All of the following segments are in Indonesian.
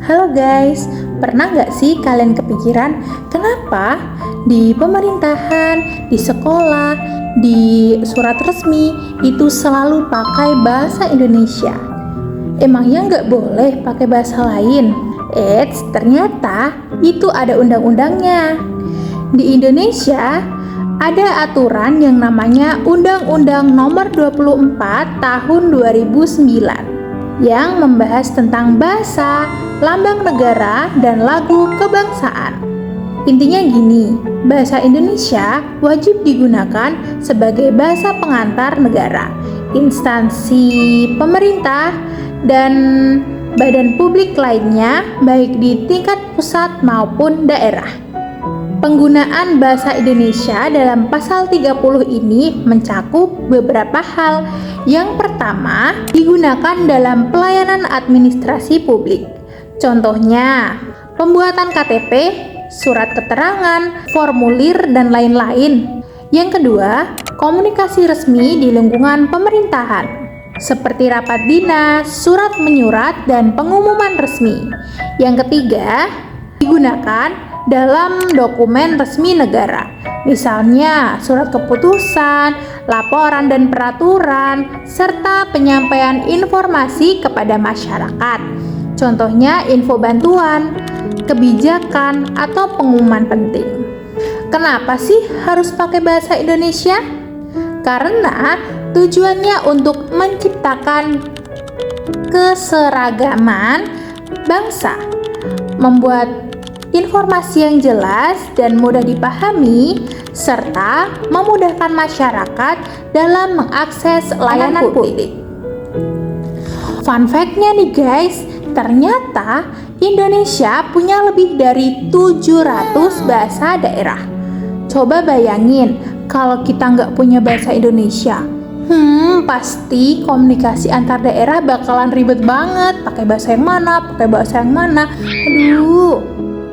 Halo guys, pernah nggak sih kalian kepikiran kenapa di pemerintahan, di sekolah, di surat resmi itu selalu pakai bahasa Indonesia? Emangnya nggak boleh pakai bahasa lain? Eits, ternyata itu ada undang-undangnya. Di Indonesia ada aturan yang namanya Undang-Undang Nomor 24 Tahun 2009 yang membahas tentang bahasa, lambang negara, dan lagu kebangsaan. Intinya gini, bahasa Indonesia wajib digunakan sebagai bahasa pengantar negara, instansi pemerintah, dan badan publik lainnya baik di tingkat pusat maupun daerah. Penggunaan bahasa Indonesia dalam pasal 30 ini mencakup beberapa hal. Yang pertama, digunakan dalam pelayanan administrasi publik. Contohnya, pembuatan KTP, surat keterangan, formulir, dan lain-lain. Yang kedua, komunikasi resmi di lingkungan pemerintahan, seperti rapat dinas, surat menyurat, dan pengumuman resmi. Yang ketiga, digunakan dalam dokumen resmi negara, misalnya surat keputusan, laporan dan peraturan, serta penyampaian informasi kepada masyarakat. Contohnya info bantuan, kebijakan, atau pengumuman penting. Kenapa sih harus pakai bahasa Indonesia? Karena tujuannya untuk menciptakan keseragaman bangsa, membuat informasi yang jelas dan mudah dipahami, serta memudahkan masyarakat dalam mengakses layanan publik. Fun fact-nya nih guys, ternyata Indonesia punya lebih dari 700 bahasa daerah. Coba bayangin kalau kita nggak punya bahasa Indonesia. Pasti komunikasi antar daerah bakalan ribet banget. Pakai bahasa yang mana? Aduh.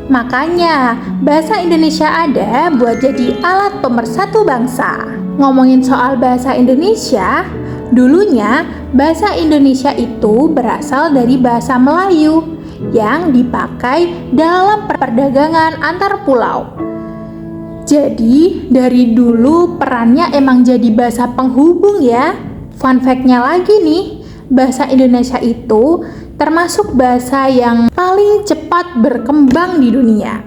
Makanya, bahasa Indonesia ada buat jadi alat pemersatu bangsa. Ngomongin soal bahasa Indonesia, dulunya bahasa Indonesia itu berasal dari bahasa Melayu yang dipakai dalam perdagangan antar pulau. Jadi, dari dulu perannya emang jadi bahasa penghubung ya. Fun fact-nya lagi nih, bahasa Indonesia itu termasuk bahasa yang paling cepat berkembang di dunia.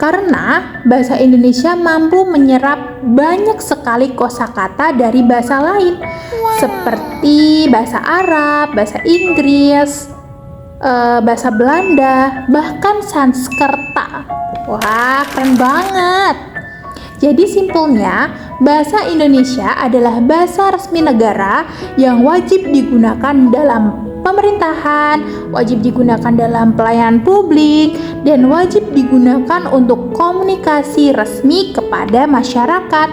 Karena bahasa Indonesia mampu menyerap banyak sekali kosakata dari bahasa lain, seperti bahasa Arab, bahasa Inggris, bahasa Belanda, bahkan Sanskerta. Wah, keren banget. Jadi simpelnya, bahasa Indonesia adalah bahasa resmi negara yang wajib digunakan dalam pemerintahan, wajib digunakan dalam pelayanan publik, dan wajib digunakan untuk komunikasi resmi kepada masyarakat.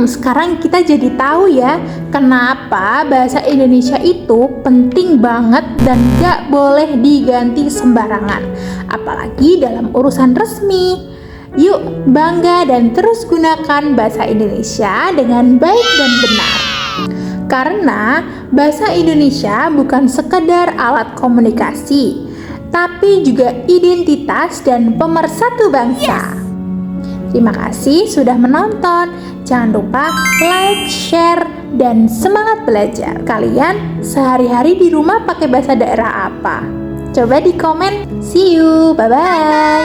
Sekarang kita jadi tahu ya, kenapa bahasa Indonesia itu penting banget dan gak boleh diganti sembarangan, apalagi dalam urusan resmi. Yuk, bangga dan terus gunakan bahasa Indonesia dengan baik dan benar. Karena bahasa Indonesia bukan sekedar alat komunikasi, tapi juga identitas dan pemersatu bangsa. Terima kasih sudah menonton. Jangan lupa like, share, dan semangat belajar. Kalian sehari-hari di rumah pakai bahasa daerah apa? Coba di komen. See you, bye-bye.